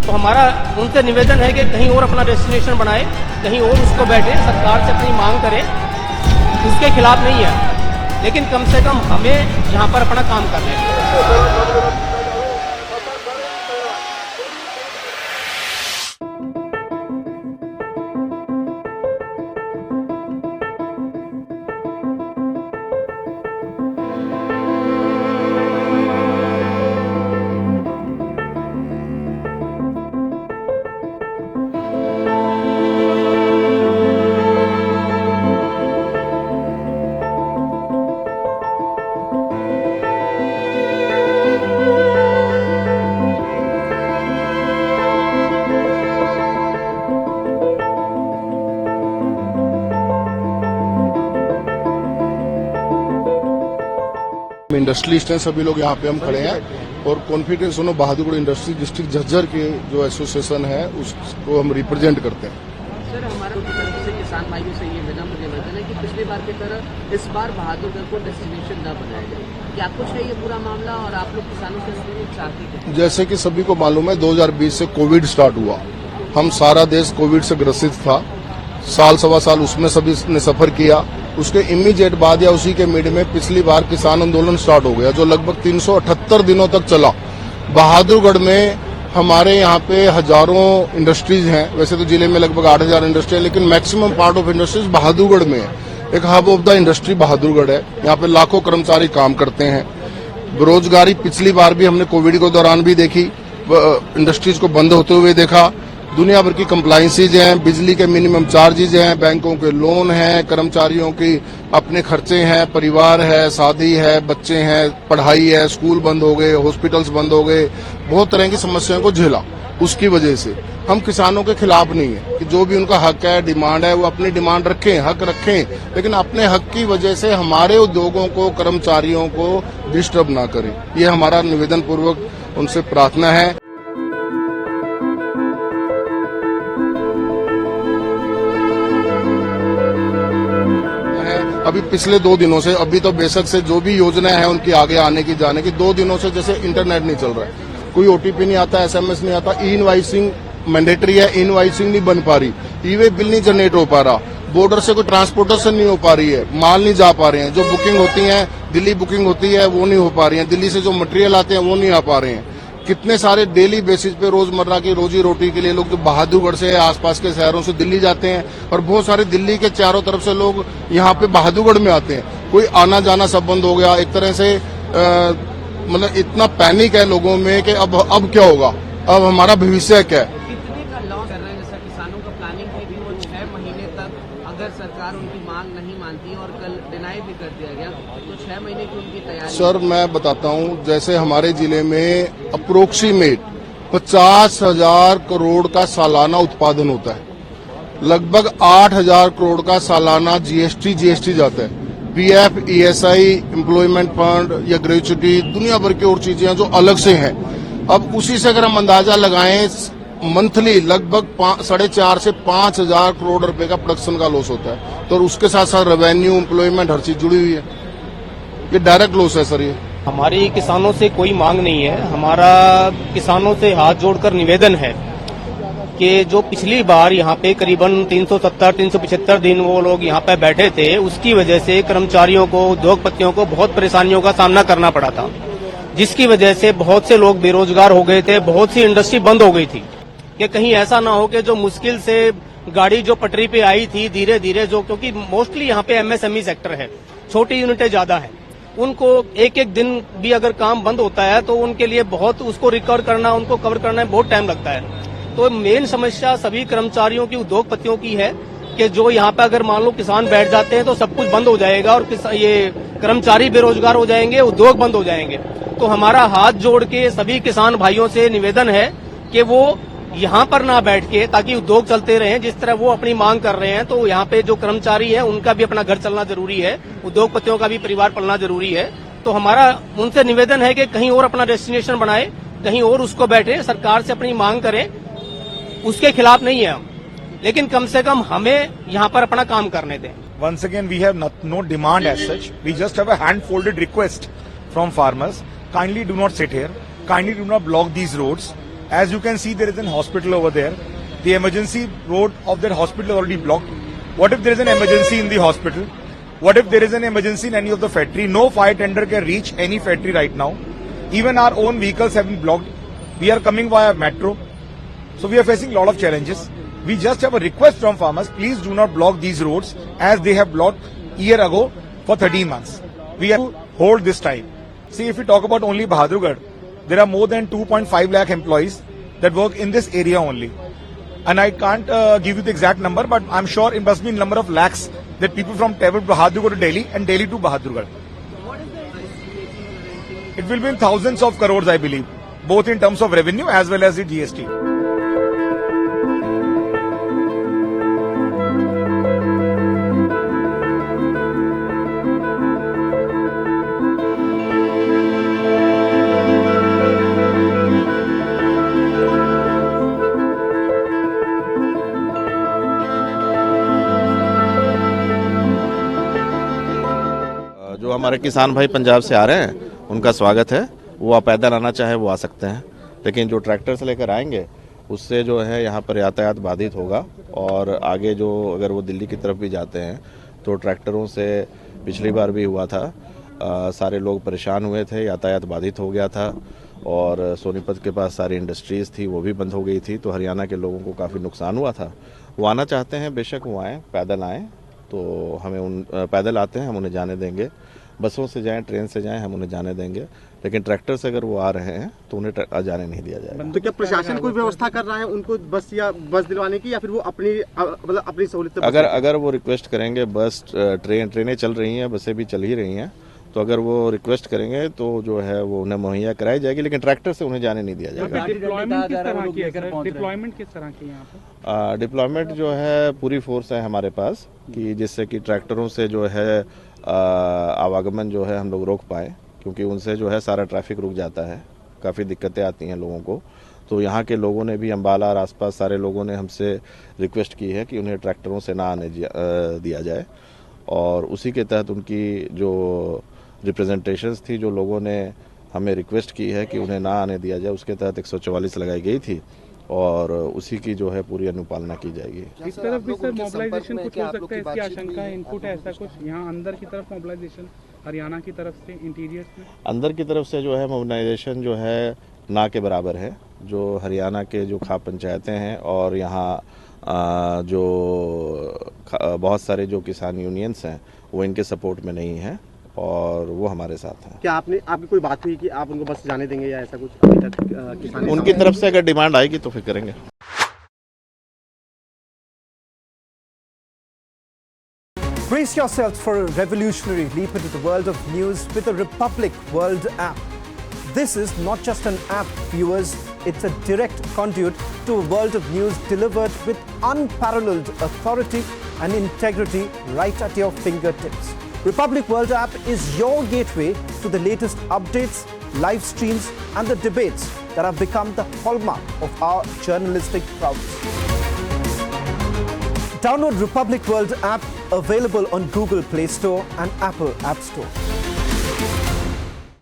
तो हमारा उनसे निवेदन है कि कहीं और अपना डेस्टिनेशन बनाए, कहीं और उसको बैठे, सरकार से अपनी मांग करें, उसके खिलाफ नहीं है, लेकिन कम से कम हमें यहाँ पर अपना काम करना है। इंडस्ट्रियलिस्ट हैं सभी लोग यहाँ पे हम खड़े हैं और कॉन्फिडेंस उन्होंने बहादुरगढ़ इंडस्ट्री डिस्ट्रिक्ट झज्जर के जो एसोसिएशन है उसको हम रिप्रेजेंट करते हैं। सर, हमारा तरफ से किसान भाइयों से ये विनम्र निवेदन है कि पिछली बार की तरह इस बार बहादुरगढ़ को डेस्टिनेशन न बनाया जाए। क्या कुछ है ये पूरा मामला और आप लोग किसानों से चाहते हैं? जैसे कि सभी को मालूम है 2020 से कोविड स्टार्ट हुआ, हम सारा देश कोविड से ग्रसित था, साल सवा साल उसमें सभी ने सफर किया। उसके इमीडिएट बाद या उसी के मिड में पिछली बार किसान आंदोलन स्टार्ट हो गया जो लगभग 378 दिनों तक चला। बहादुरगढ़ में हमारे यहाँ पे हजारों इंडस्ट्रीज हैं, वैसे तो जिले में लगभग 8000 इंडस्ट्री है, लेकिन maximum part of industries Bahadurgarh में है। एक hub of the industry Bahadurgarh है, यहाँ पे लाखों कर्मचारी काम करते हैं। बेरोजगारी पिछली बार भी हमने कोविड के दौरान भी देखी, इंडस्ट्रीज को बंद होते हुए देखा। दुनिया भर की कंप्लाइंसेज हैं, बिजली के मिनिमम चार्जेज हैं, बैंकों के लोन हैं, कर्मचारियों की अपने खर्चे हैं, परिवार है, शादी है, बच्चे हैं, पढ़ाई है, स्कूल बंद हो गए, हॉस्पिटल्स बंद हो गए, बहुत तरह की समस्याओं को झेला। उसकी वजह से हम किसानों के खिलाफ नहीं है कि जो भी उनका हक है, डिमांड है, वो अपनी डिमांड रखें, हक रखें, लेकिन अपने हक की वजह से हमारे उद्योगों को, कर्मचारियों को डिस्टर्ब ना करें। ये हमारा निवेदन पूर्वक उनसे प्रार्थना है। अभी पिछले 2 दिनों से, अभी तो बेशक से जो भी योजना है उनकी आगे आने की जाने की, 2 दिनों से जैसे इंटरनेट नहीं चल रहा है, कोई ओटीपी नहीं आता, एसएमएस नहीं आता, ई इनवाइसिंग मैंडेटरी है, इनवाइसिंग नहीं बन पा रही, ई वे बिल नहीं जनरेट हो पा रहा, बॉर्डर से कोई ट्रांसपोर्टेशन नहीं हो पा रही है, माल नहीं जा पा रहे हैं, जो बुकिंग होती है दिल्ली बुकिंग होती है वो नहीं हो पा रही है, दिल्ली से जो मटेरियल आते हैं वो नहीं आ पा रहे हैं। कितने सारे डेली बेसिस पे रोजमर्रा की रोजी रोटी के लिए लोग जो बहादुरगढ़ से आसपास के शहरों से दिल्ली जाते हैं और बहुत सारे दिल्ली के चारों तरफ से लोग यहाँ पे बहादुरगढ़ में आते हैं। कोई आना जाना सब बंद हो गया, एक तरह से मतलब इतना पैनिक है लोगों में कि अब क्या होगा, अब हमारा भविष्य क्या है। कितने का लॉस कर रहे हैं? जैसा किसानों का प्लानिंग है कि वो 6 महीने तक अगर सरकार उनकी मांग नहीं मानती और कल डिनाई भी कर दिया गया तो 6 महीने की उनकी तैयारी। सर मैं बताता हूँ, जैसे हमारे जिले में अप्रोक्सीमेट 50,000 करोड़ का सालाना उत्पादन होता है, लगभग 8,000 करोड़ का सालाना जीएसटी जाता है, पीएफ, ईएसआई, एम्प्लॉयमेंट फंड या ग्रेच्युटी, दुनिया भर की और चीजें जो अलग से हैं। अब उसी से अगर हम अंदाजा लगाएं, मंथली लगभग 4.5 से 5,000 करोड़ रुपए का प्रोडक्शन का लॉस होता है, तो उसके साथ साथ रेवेन्यू, एम्प्लॉयमेंट, हर चीज जुड़ी हुई है। ये डायरेक्ट लॉस है सर। ये हमारी किसानों से कोई मांग नहीं है, हमारा किसानों से हाथ जोड़कर निवेदन है कि जो पिछली बार यहाँ पे करीबन 370-375 दिन वो लोग यहाँ पे बैठे थे, उसकी वजह से कर्मचारियों को, उद्योगपतियों को बहुत परेशानियों का सामना करना पड़ा था, जिसकी वजह से बहुत से लोग बेरोजगार हो गए थे, बहुत सी इंडस्ट्री बंद हो गई थी। कि कहीं ऐसा ना हो कि जो मुश्किल से गाड़ी जो पटरी पे आई थी, धीरे धीरे जो, क्योंकि मोस्टली यहाँ पे एमएसएमई सेक्टर है, छोटी यूनिटें ज्यादा है, उनको एक एक दिन भी अगर काम बंद होता है तो उनके लिए बहुत उसको रिकवर करना, उनको कवर करना में बहुत टाइम लगता है। तो मेन समस्या सभी कर्मचारियों की, उद्योगपतियों की है कि जो यहाँ पे अगर मान लो किसान बैठ जाते हैं तो सब कुछ बंद हो जाएगा और ये कर्मचारी बेरोजगार हो जाएंगे, उद्योग बंद हो जाएंगे। तो हमारा हाथ जोड़ के सभी किसान भाइयों से निवेदन है कि वो यहाँ पर ना बैठ के, ताकि उद्योग चलते रहें जिस तरह वो अपनी मांग कर रहे हैं। तो यहाँ पे जो कर्मचारी है उनका भी अपना घर चलना जरूरी है, उद्योगपतियों का भी परिवार पलना जरूरी है। तो हमारा उनसे निवेदन है कि कहीं और अपना डेस्टिनेशन बनाए, कहीं और उसको बैठे, सरकार से अपनी मांग करें, उसके खिलाफ नहीं है हम, लेकिन कम से कम हमें यहाँ पर अपना काम करने दें। Once again, we have no demand as such. We just have a hand-folded request from farmers. Kindly do not sit here. Kindly do not block these roads. As you can see, there is an hospital over there. The emergency road of that hospital is already blocked. What if there is an emergency in the hospital? What if there is an emergency in any of the factory? No fire tender can reach any factory right now. Even our own vehicles have been blocked. We are coming via metro. So we are facing a lot of challenges. We just have a request from farmers, please do not block these roads as they have blocked a year ago for 13 months. We have to hold this time. See, if we talk about only Bahadurgarh, there are more than 2.5 lakh employees that work in this area only. And I can't give you the exact number, but I'm sure it must be a number of lakhs that people from Bahadurgarh to Delhi and Delhi to Bahadurgarh. It will be in thousands of crores, I believe, both in terms of revenue as well as the GST. जो हमारे किसान भाई पंजाब से आ रहे हैं उनका स्वागत है। वो आप पैदल आना चाहे वो आ सकते हैं, लेकिन जो ट्रैक्टर से लेकर आएंगे उससे जो है यहाँ पर यातायात बाधित होगा। और आगे जो अगर वो दिल्ली की तरफ भी जाते हैं तो ट्रैक्टरों से पिछली बार भी हुआ था, सारे लोग परेशान हुए थे, यातायात बाधित हो गया था और सोनीपत के पास सारी इंडस्ट्रीज़ थी वो भी बंद हो गई थी, तो हरियाणा के लोगों को काफ़ी नुकसान हुआ था। वो आना चाहते हैं, बेशक वो आएँ, पैदल आएँ, तो हमें पैदल आते हैं हम उन्हें जाने देंगे। बसों से जाएं, ट्रेन से जाएं, हम उन्हें जाने देंगे, लेकिन ट्रैक्टर से अगर वो आ रहे हैं तो उन्हें जाने नहीं दिया जाएगा। तो क्या प्रशासन कोई व्यवस्था कर रहा है उनको बस दिलवाने की, या फिर वो अपनी सहूलियत? अगर वो रिक्वेस्ट करेंगे, बस ट्रेनें चल रही हैं, बसें भी चल ही रही हैं, तो अगर वो रिक्वेस्ट करेंगे तो जो है वो उन्हें मुहैया कराई जाएगी, लेकिन ट्रैक्टर से उन्हें जाने नहीं दिया जाएगा। डिप्लॉयमेंट किस तरह की यहाँ पे? डिप्लॉयमेंट जो है पूरी फोर्स है हमारे पास कि जिससे कि ट्रैक्टरों से जो है आवागमन जो है हम लोग रोक पाए, क्योंकि उनसे जो है सारा ट्रैफिक रुक जाता है, काफ़ी दिक्कतें आती हैं लोगों को। तो यहाँ के लोगों ने भी, अम्बाला और आसपास सारे लोगों ने हमसे रिक्वेस्ट की है कि उन्हें ट्रैक्टरों से ना आने दिया जाए, और उसी के तहत उनकी जो रिप्रेजेंटेशंस थी, जो लोगों ने हमें रिक्वेस्ट की है कि उन्हें ना आने दिया जाए, उसके तहत 144 लगाई गई थी और उसी की जो है पूरी अनुपालना की जाएगी। इस तरफ भी सर मोबिलाइजेशन कुछ हो सकता है, इसकी आशंका है, इनपुट है ऐसा कुछ यहाँ अंदर की तरफ मोबिलाइजेशन हरियाणा की तरफ से इंटीरियर्स में? अंदर की तरफ से जो है मोबिलाइजेशन जो है ना के बराबर है। जो हरियाणा के जो खाप पंचायतें हैं और यहाँ जो बहुत सारे जो किसान यूनियंस हैं वो इनके सपोर्ट में नहीं है और वो हमारे साथ हैं। क्या आपकी कोई बात हुई कि आप उनको बस जाने देंगे या ऐसा कुछ? अभी तक किसान उनकी तरफ से अगर डिमांड आएगी तो फिर करेंगे। Brace yourselves for a revolutionary leap into the world of news with the Republic World app. This is not just an app, viewers. It's a direct conduit to a world of news delivered with unparalleled authority and integrity right at your fingertips. Republic World app is your gateway to the latest updates, live streams, and the debates that have become the hallmark of our journalistic prowess. Download Republic World app, available on Google Play Store and Apple App Store.